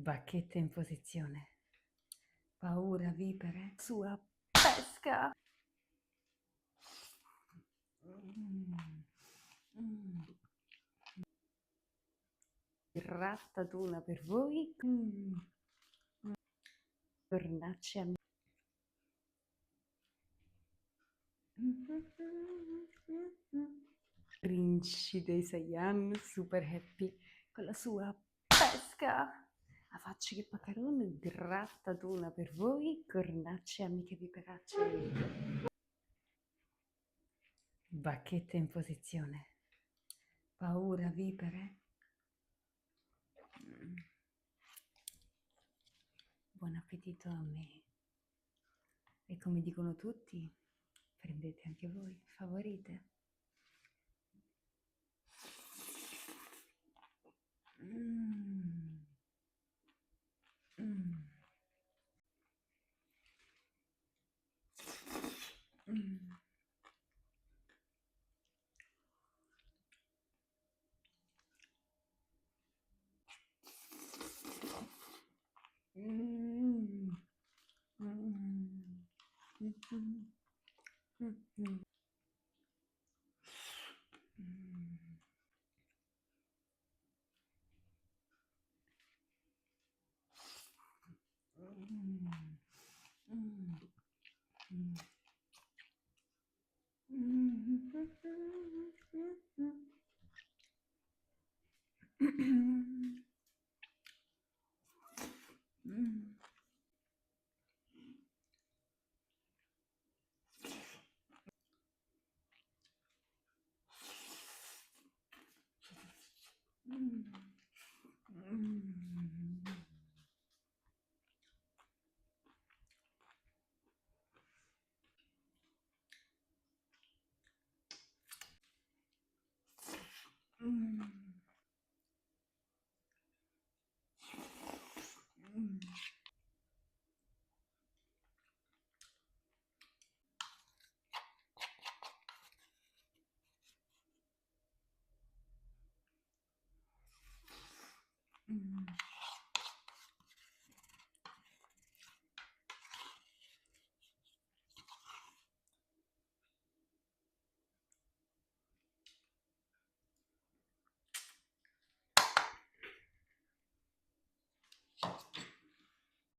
Bacchette in posizione. Paura, vipere, sua pesca. Rattatuna per voi. Cornacce a Princi dei Saiyan, super happy con la sua pesca. A facci che paccarone, grattatuna per voi, cornacce amiche viperacce. Bacchette in posizione. Paura, vipere. Buon appetito a me. E come dicono tutti, prendete anche voi, favorite.